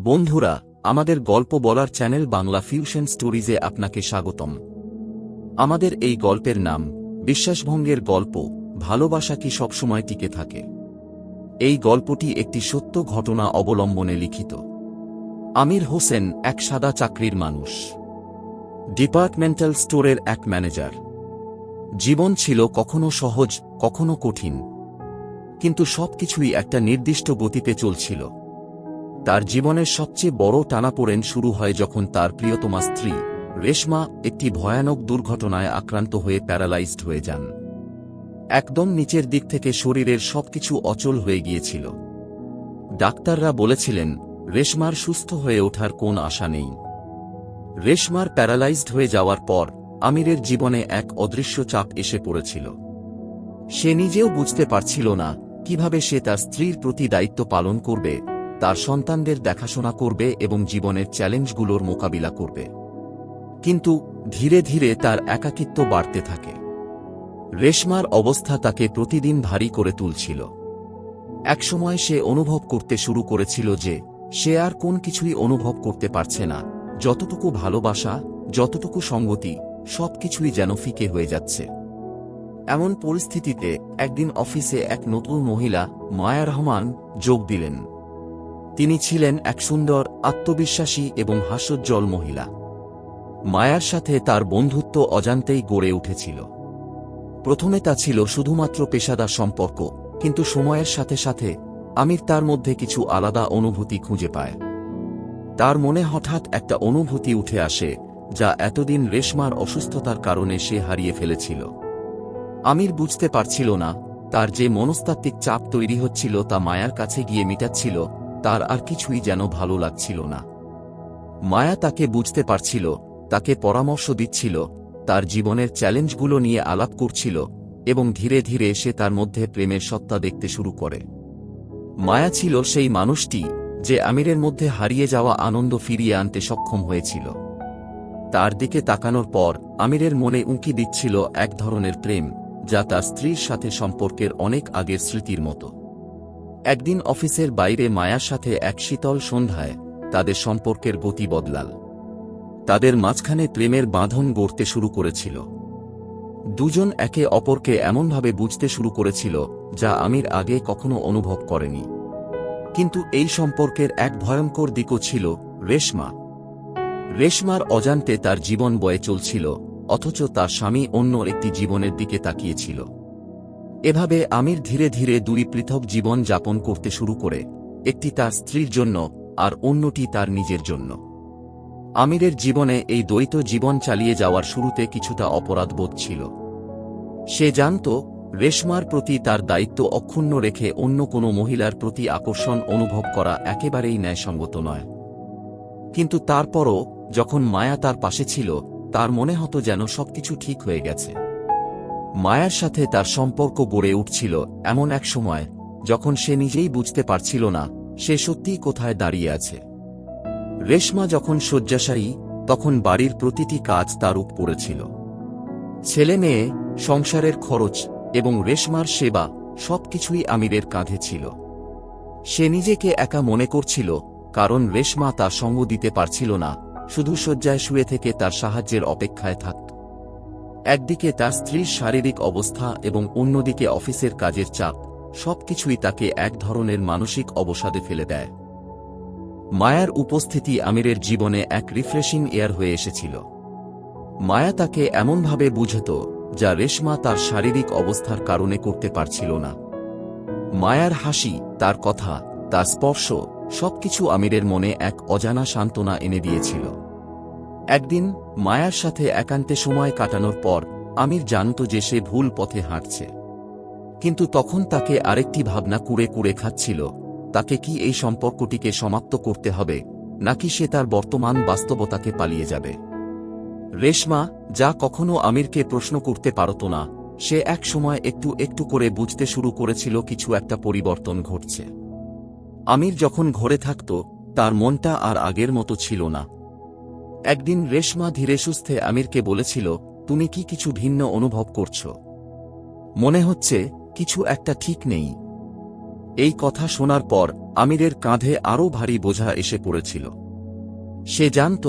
বন্ধুরা, আমাদের গল্প বলার চ্যানেল বাংলা ফিউশন স্টোরিজে আপনাকে স্বাগতম। আমাদের এই গল্পের নাম বিশ্বাসভঙ্গের গল্প, ভালোবাসা কি সবসময় টিকে থাকে। এই গল্পটি একটি সত্য ঘটনা অবলম্বনে লিখিত। আমির হোসেন এক সাদা চাকরির মানুষ, ডিপার্টমেন্টাল স্টোরের এক ম্যানেজার। জীবন ছিল কখনো সহজ, কখনো কঠিন, কিন্তু সবকিছুই একটা নির্দিষ্ট গতিতে চলছিল। তার জীবনের সবচেয়ে বড় টানাপোড়েন শুরু হয় যখন তার প্রিয়তমা স্ত্রী রেশমা একটি ভয়ানক দুর্ঘটনায় আক্রান্ত হয়ে প্যারালাইজড হয়ে যান। একদম নিচের দিক থেকে শরীরের সবকিছু অচল হয়ে গিয়েছিল। ডাক্তাররা বলেছিলেন রেশমার সুস্থ হয়ে ওঠার কোন আশা নেই। রেশমার প্যারালাইজড হয়ে যাওয়ার পর আমিরের জীবনে এক অদৃশ্য চাপ এসে পড়েছিল। সে নিজেও বুঝতে পারছিল না কিভাবে সে তার স্ত্রীর প্রতি দায়িত্ব পালন করবে, তার সন্তানদের দেখাশোনা করবে এবং জীবনের চ্যালেঞ্জগুলোর মোকাবিলা করবে। কিন্তু ধীরে ধীরে তার একাকিত্ব বাড়তে থাকে। রেশমার অবস্থা তাকে প্রতিদিন ভারী করে তুলছিল। একসময় সে অনুভব করতে শুরু করেছিল যে সে আর কোন কিছুই অনুভব করতে পারছে না। যতটুকু ভালোবাসা, যতটুকু সঙ্গতি, সবকিছুই যেন ফিকে হয়ে যাচ্ছে। এমন পরিস্থিতিতে একদিন অফিসে এক নতুন মহিলা, মায়া রহমান, যোগ দিলেন। তিনি ছিলেন এক সুন্দর, আত্মবিশ্বাসী এবং হাস্যোজ্জ্বল মহিলা। মায়ার সাথে তার বন্ধুত্ব অজান্তেই গড়ে উঠেছিল। প্রথমে তা ছিল শুধুমাত্র পেশাদার সম্পর্ক, কিন্তু সময়ের সাথে সাথে আমির তার মধ্যে কিছু আলাদা অনুভূতি খুঁজে পায়। তার মনে হঠাৎ একটা অনুভূতি উঠে আসে যা এতদিন রেশমার অসুস্থতার কারণে সে হারিয়ে ফেলেছিল। আমির বুঝতে পারছিল না তার যে মনস্তাত্ত্বিক চাপ তৈরি হচ্ছিল তা মায়ার কাছে গিয়ে মিটাচ্ছিল, তার আর কিছুই যেন ভালো লাগছিল না। মায়া তাকে বুঝতে পারছিল, তাকে পরামর্শ দিচ্ছিল, তার জীবনের চ্যালেঞ্জগুলো নিয়ে আলাপ করছিল এবং ধীরে ধীরে সে তার মধ্যে প্রেমের সত্তা দেখতে শুরু করে। মায়া ছিল সেই মানুষটি যে আমিরের মধ্যে হারিয়ে যাওয়া আনন্দ ফিরিয়ে আনতে সক্ষম হয়েছিল। তার দিকে তাকানোর পর আমিরের মনে উঁকি দিচ্ছিল এক ধরনের প্রেম যা তার স্ত্রীর সাথে সম্পর্কের অনেক আগের স্মৃতির মতো। একদিন অফিসের বাইরে মায়ার সাথে এক শীতল সন্ধ্যায় তাদের সম্পর্কের গতি বদলাল। তাদের মাঝখানে প্রেমের বাঁধন গড়তে শুরু করেছিল। দুজন একে অপরকে এমনভাবে বুঝতে শুরু করেছিল যা আমির আগে কখনো অনুভব করেনি। কিন্তু এই সম্পর্কের এক ভয়ঙ্কর দিকও ছিল রেশমা। রেশমার অজান্তে তার জীবন বয়ে চলছিল, অথচ তার স্বামী অন্য একটি জীবনের দিকে তাকিয়েছিল। এভাবে আমির ধীরে ধীরে দুই পৃথক জীবন যাপন করতে শুরু করে, একটি তার স্ত্রীর জন্য আর অন্যটি তার নিজের জন্য। আমিরের জীবনে এই দ্বৈত জীবন চালিয়ে যাওয়ার শুরুতে কিছুটা অপরাধবোধ ছিল। সে জানত রেশমার প্রতি তার দায়িত্ব অক্ষুণ্ণ রেখে অন্য কোনো মহিলার প্রতি আকর্ষণ অনুভব করা একেবারেই ন্যায়সঙ্গত নয়। কিন্তু তারপরও যখন মায়া তার পাশে ছিল, তার মনে হতো যেন সবকিছু ঠিক হয়ে গেছে। মায়ার সাথে তার সম্পর্ক গড়ে উঠছিল এমন এক সময় যখন সে নিজেই বুঝতে পারছিল না সে সত্যিই কোথায় দাঁড়িয়ে আছে। রেশমা যখন শয্যাশায়ী, তখন বাড়ির প্রতিটি কাজ তার উপর পড়েছিল। ছেলে মেয়ে, সংসারের খরচ এবং রেশমার সেবা সবকিছুই আমিরের কাঁধে ছিল। সে নিজেকে একা মনে করছিল, কারণ রেশমা তার সঙ্গ দিতে পারছিল না, শুধু শয্যায় শুয়ে থেকে তার সাহায্যের অপেক্ষায় থাকত। একদিকে তার স্ত্রীর শারীরিক অবস্থা এবং অন্যদিকে অফিসের কাজের চাপ, সবকিছুই তাকে এক ধরনের মানসিক অবসাদে ফেলে দেয়। মায়ার উপস্থিতি আমিরের জীবনে এক রিফ্রেশিং এয়ার হয়ে এসেছিল। মায়া তাকে এমনভাবে বুঝত যা রেশমা তার শারীরিক অবস্থার কারণে করতে পারছিল না। মায়ার হাসি, তার কথা, তার স্পর্শ সবকিছু আমিরের মনে এক অজানা সান্ত্বনা এনে দিয়েছিল। একদিন মায়ার সাথে একান্তে সময় কাটানোর পর আমির জানত যে সে ভুল পথে হাঁটছে। কিন্তু তখন তাকে আরেকটি ভাবনা কুড়ে কুড়ে খাচ্ছিল, তাকে কি এই সম্পর্কটিকে সমাপ্ত করতে হবে, নাকি সে তার বর্তমান বাস্তবতাকে পালিয়ে যাবে। রেশমা, যা কখনো আমিরকে প্রশ্ন করতে পারত না, সে এক সময় একটু একটু করে বুঝতে শুরু করেছিল কিছু একটা পরিবর্তন ঘটছে। আমির যখন ঘরে থাকত, তার মনটা আর আগের মতো ছিল না। একদিন রেশমা ধীরে সুস্থে আমিরকে বলেছিল, তুমি কি কিছু ভিন্ন অনুভব করছো? মনে হচ্ছে কিছু একটা ঠিক নেই। এই কথা শোনার পর আমিরের কাঁধে আরও ভারী বোঝা এসে পড়েছিল। সে জানত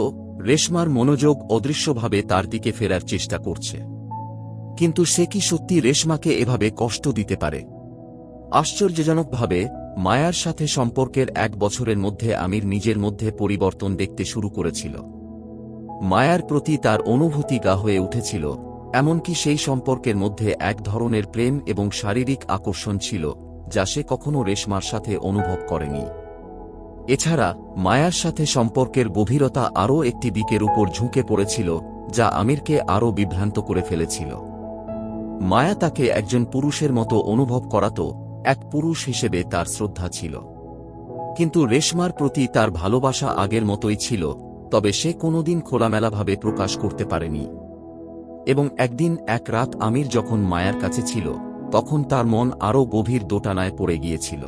রেশমার মনোযোগ অদৃশ্যভাবে তার দিকে ফেরার চেষ্টা করছে, কিন্তু সে কি সত্যি রেশমাকে এভাবে কষ্ট দিতে পারে? আশ্চর্যজনকভাবে মায়ার সাথে সম্পর্কের 1 বছরের মধ্যে আমির নিজের মধ্যে পরিবর্তন দেখতে শুরু করেছিল। মায়ার প্রতি তার অনুভূতি গা হয়ে উঠেছিল, এমনকি সেই সম্পর্কের মধ্যে এক ধরনের প্রেম এবং শারীরিক আকর্ষণ ছিল যা সে কখনো রেশমার সাথে অনুভব করেনি। এছাড়া মায়ার সাথে সম্পর্কের গভীরতা আরও একটি দিকের উপর ঝুঁকে পড়েছিল যা আমিরকে আরও বিভ্রান্ত করে ফেলেছিল। মায়া তাকে একজন পুরুষের মতো অনুভব করাত, এক পুরুষ হিসেবে তার শ্রদ্ধা ছিল, কিন্তু রেশমার প্রতি তার ভালোবাসা আগের মতোই ছিল, তবে সে কোনোদিন খোলামেলাভাবে প্রকাশ করতে পারেনি। এবং একদিন এক রাত আমির যখন মায়ার কাছে ছিল, তখন তার মন আরও গভীর দোটানায় পড়ে গিয়েছিল।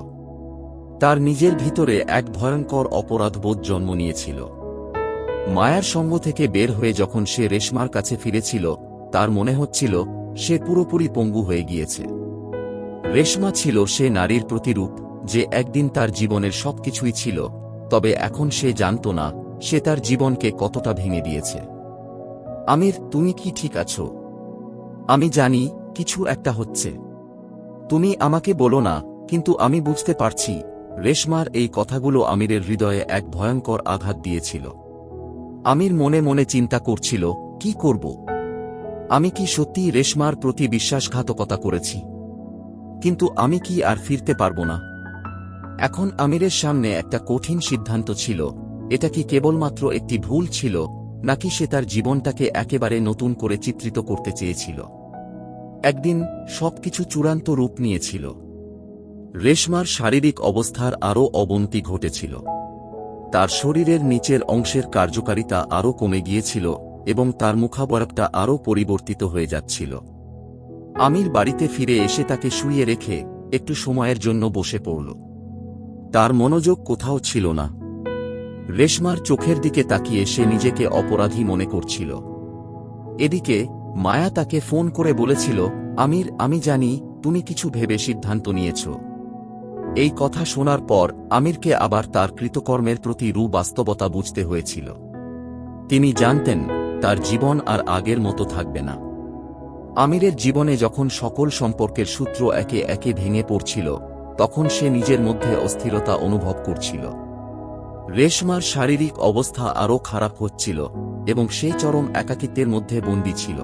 তার নিজের ভিতরে এক ভয়ঙ্কর অপরাধবোধ জন্ম নিয়েছিল। মায়ার সঙ্গ থেকে বের হয়ে যখন সে রেশমার কাছে ফিরেছিল, তার মনে হচ্ছিল সে পুরোপুরি পঙ্গু হয়ে গিয়েছে। রেশমা ছিল সে নারীর প্রতিরূপ যে একদিন তার জীবনের সবকিছুই ছিল, তবে এখন সে জানত না সে তার জীবনকে কতটা ভেঙে দিয়েছে। আমির, তুমি কি ঠিক আছো? আমি জানি কিছু একটা হচ্ছে। তুমি আমাকে বলো না, কিন্তু আমি বুঝতে পারছি। রেশমার এই কথাগুলো আমিরের হৃদয়ে এক ভয়ঙ্কর আঘাত দিয়েছিল। আমির মনে মনে চিন্তা করছিল, কি করব? আমি কি সত্যিই রেশমার প্রতি বিশ্বাসঘাতকতা করেছি? কিন্তু আমি কি আর ফিরতে পারব না? এখন আমিরের সামনে একটা কঠিন সিদ্ধান্ত ছিল। এটা কি কেবলমাত্র একটি ভুল ছিল, নাকি সে তার জীবনটাকে একেবারে নতুন করে চিত্রিত করতে চেয়েছিল? একদিন সবকিছু চূড়ান্ত রূপ নিয়েছিল। রেশমার শারীরিক অবস্থার আরও অবনতি ঘটেছিল। তার শরীরের নিচের অংশের কার্যকারিতা আরও কমে গিয়েছিল এবং তার মুখাবয়বটা আরও পরিবর্তিত হয়ে যাচ্ছিল। আমির বাড়িতে ফিরে এসে তাকে শুইয়ে রেখে একটু সময়ের জন্য বসে পড়ল। তার মনোযোগ কোথাও ছিল না। রেশমার চোখের দিকে তাকিয়ে সে নিজেকে অপরাধী মনে করছিল। এদিকে মায়া তাকে ফোন করে বলেছিল, আমির, আমি জানি তুমি কিছু ভেবে সিদ্ধান্ত নিয়েছ। এই কথা শোনার পর আমিরকে আবার তার কৃতকর্মের প্রতি বাস্তবতা বুঝতে হয়েছিল। তিনি জানতেন তার জীবন আর আগের মতো থাকবে না। আমিরের জীবনে যখন সকল সম্পর্কের সূত্র একে একে ভেঙে পড়ছিল, তখন সে নিজের মধ্যে অস্থিরতা অনুভব করছিল। রেশমার শারীরিক অবস্থা আরও খারাপ হচ্ছিল এবং সে চরম একাকিত্বের মধ্যে বন্দী ছিল।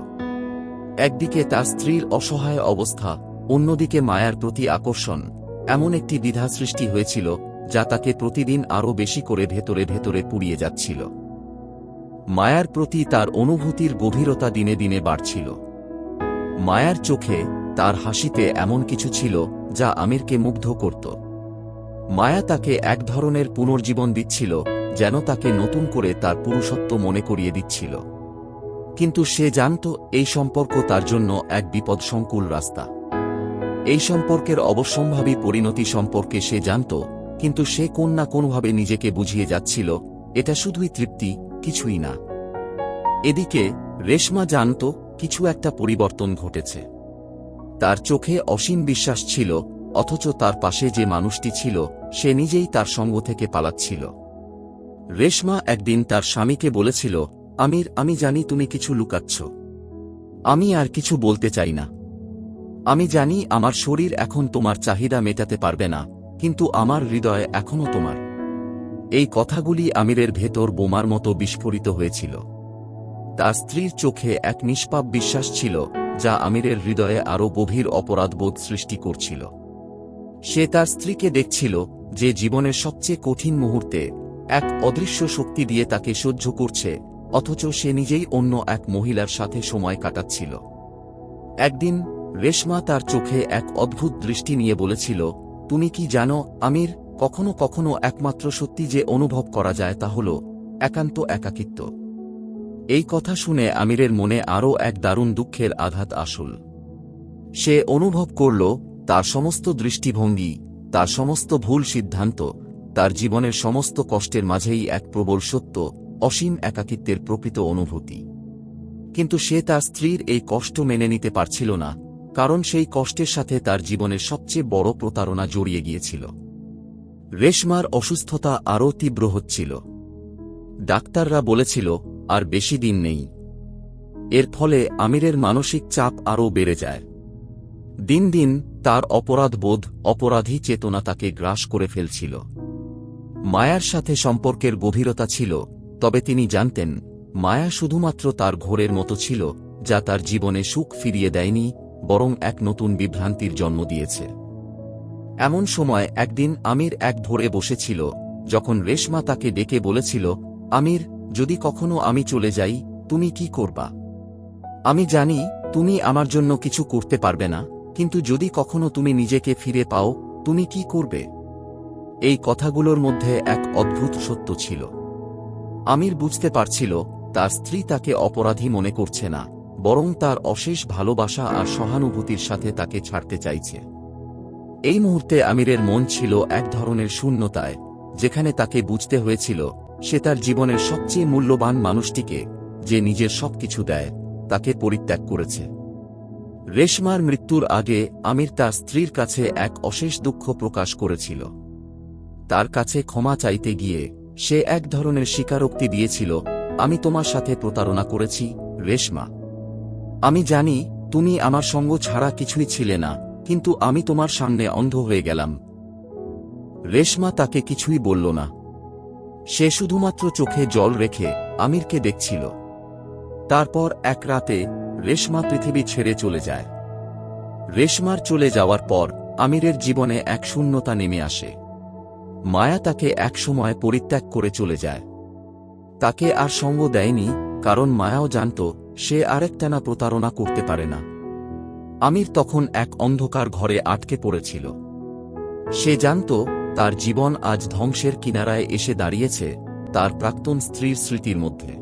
একদিকে তার স্ত্রীর অসহায় অবস্থা, অন্যদিকে মায়ার প্রতি আকর্ষণ, এমন একটি দ্বিধা সৃষ্টি হয়েছিল যা তাকে প্রতিদিন আরও বেশি করে ভেতরে ভেতরে পুড়িয়ে যাচ্ছিল। মায়ার প্রতি তার অনুভূতির গভীরতা দিনে দিনে বাড়ছিল। মায়ার চোখে, তার হাসিতে এমন কিছু ছিল যা আমিরকে মুগ্ধ করত। মায়া তাকে এক ধরনের পুনর্জীবন দিচ্ছিল, যেন তাকে নতুন করে তার পুরুষত্ব মনে করিয়ে দিচ্ছিল। কিন্তু সে জানত এই সম্পর্ক তার জন্য এক বিপদসংকুল রাস্তা। এই সম্পর্কের অবশ্যম্ভাবী পরিণতি সম্পর্কে সে জানত, কিন্তু সে কোন না কোনভাবে নিজেকে বুঝিয়ে যাচ্ছিল এটা শুধুই তৃপ্তি, কিছুই না। এদিকে রেশমা জানত কিছু একটা পরিবর্তন ঘটেছে। তার চোখে অসীম বিশ্বাস ছিল, অথচ তার পাশে যে মানুষটি ছিল সে নিজেই তার সঙ্গ থেকে পালাচ্ছিল। রেশমা একদিন তার স্বামীকে বলেছিল, আমির, আমি জানি তুমি কিছু লুকাচ্ছ। আমি আর কিছু বলতে চাই না। আমি জানি আমার শরীর এখন তোমার চাহিদা মেটাতে পারবে না, কিন্তু আমার হৃদয় এখনও তোমার। এই কথাগুলি আমিরের ভেতর বোমার মতো বিস্ফোরিত হয়েছিল। তার স্ত্রীর চোখে এক নিষ্পাপ বিশ্বাস ছিল যা আমিরের হৃদয়ে আরও গভীর অপরাধবোধ সৃষ্টি করছিল। সে তার স্ত্রীকে দেখছিল যে জীবনের সবচেয়ে কঠিন মুহূর্তে এক অদৃশ্য শক্তি দিয়ে তাকে সহ্য করছে, অথচ সে নিজেই অন্য এক মহিলার সাথে সময় কাটাচ্ছিল। একদিন রেশমা তার চোখে এক অদ্ভুত দৃষ্টি নিয়ে বলেছিল, তুমি কি জানো আমির, কখনো কখনো একমাত্র সত্যি যে অনুভব করা যায় তা হল একান্ত একাকিত্ব। এই কথা শুনে আমিরের মনে আরও এক দারুণ দুঃখের আঘাত আসল। সে অনুভব করল তার সমস্ত দৃষ্টিভঙ্গি, তার সমস্ত ভুল সিদ্ধান্ত, তার জীবনের সমস্ত কষ্টের মাঝেই এক প্রবল সত্য, অসীম একাকিত্বের প্রকৃত অনুভূতি। কিন্তু সে তার স্ত্রীর এই কষ্ট মেনে নিতে পারছিল না, কারণ সেই কষ্টের সাথে তার জীবনের সবচেয়ে বড় প্রতারণা জড়িয়ে গিয়েছিল। রেশমার অসুস্থতা আরও তীব্র হচ্ছিল। ডাক্তাররা বলেছিল আর বেশি দিন নেই। এর ফলে আমিরের মানসিক চাপ আরও বেড়ে যায়। দিন দিন তার অপরাধবোধ, অপরাধী চেতনা তাকে গ্রাস করে ফেলছিল। মায়ার সাথে সম্পর্কের গভীরতা ছিল, তবে তিনি জানতেন মায়া শুধুমাত্র তার ঘোরের মতো ছিল, যা তার জীবনে সুখ ফিরিয়ে দেয়নি, বরং এক নতুন বিভ্রান্তির জন্ম দিয়েছে। এমন সময় একদিন আমির এক ভোরে বসেছিল, যখন রেশমা তাকে ডেকে বলেছিল, আমির, যদি কখনো আমি চলে যাই, তুমি কি করবা? আমি জানি তুমি আমার জন্য কিছু করতে পারবে না, কিন্তু যদি কখনো তুমি নিজেকে ফিরে পাও, তুমি কি করবে? এই কথাগুলোর মধ্যে এক অদ্ভুত সত্য ছিল। আমির বুঝতে পারছিল তার স্ত্রী তাকে অপরাধী মনে করছে না, বরং তার অশেষ ভালোবাসা আর সহানুভূতির সাথে তাকে ছাড়তে চাইছে। এই মুহূর্তে আমিরের মন ছিল এক ধরনের শূন্যতায়, যেখানে তাকে বুঝতে হয়েছিল সে তার জীবনের সবচেয়ে মূল্যবান মানুষটিকে, যে নিজের সবকিছু দেয়, তাকে পরিত্যাগ করেছে। রেশমার মৃত্যুর আগে আমির তার স্ত্রীর কাছে এক অশেষ দুঃখ প্রকাশ করেছিল। তার কাছে ক্ষমা চাইতে গিয়ে সে এক ধরনের স্বীকারোক্তি দিয়েছিল, আমি তোমার সাথে প্রতারণা করেছি, রেশমা। আমি জানি তুমি আমার সঙ্গ ছাড়া কিছুই ছিলে না, কিন্তু আমি তোমার সামনে অন্ধ হয়ে গেলাম। রেশমা তাকে কিছুই বলল না। সে শুধুমাত্র চোখে জল রেখে আমিরকে দেখছিল। তারপর এক রাতে রেশমা পৃথিবী ছেড়ে চলে যায়। রেশমার চলে যাওয়ার পর আমিরের জীবনে এক শূন্যতা নেমে আসে। মায়া তাকে একসময় পরিত্যাগ করে চলে যায়। তাকে আর সঙ্গ দেয়নি, কারণ মায়াও জানত সে আরেকটানা প্রতারণা করতে পারে না। আমির তখন এক অন্ধকার ঘরে আটকে পড়েছিল। সে জানত তার জীবন আজ ধ্বংসের কিনারায় এসে দাঁড়িয়েছে, তার প্রাক্তন স্ত্রীর স্মৃতির মধ্যে।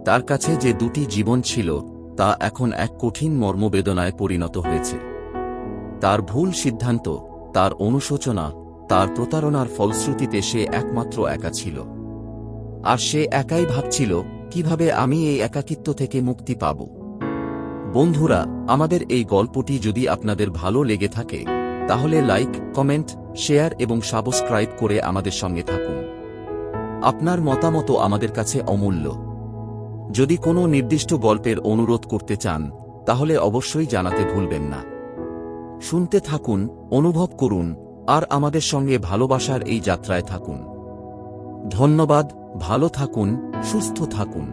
তার কাছে যে দুটি জীবন ছিল, তা এখন এক কঠিন মর্মবেদনায় পরিণত হয়েছে। তার ভুল সিদ্ধান্ত, তার অনুশোচনা, তার প্রতারণার ফলশ্রুতিতে সে একমাত্র একা ছিল। আর সে একাই ভাবছিল, কিভাবে আমি এই একাকিত্ব থেকে মুক্তি পাব। বন্ধুরা, আমাদের এই গল্পটি যদি আপনাদের ভালো লেগে থাকে, তাহলে লাইক, কমেন্ট, শেয়ার এবং সাবস্ক্রাইব করে আমাদের সঙ্গে থাকুন। আপনার মতামত আমাদের কাছে অমূল্য। যদি কোনো নির্দিষ্ট গল্পের অনুরোধ করতে চান, তাহলে অবশ্যই জানাতে ভুলবেন না। শুনতে থাকুন, অনুভব করুন, আর আমাদের সঙ্গে ভালোবাসার এই যাত্রায় থাকুন। ধন্যবাদ, ভালো থাকুন, সুস্থ থাকুন।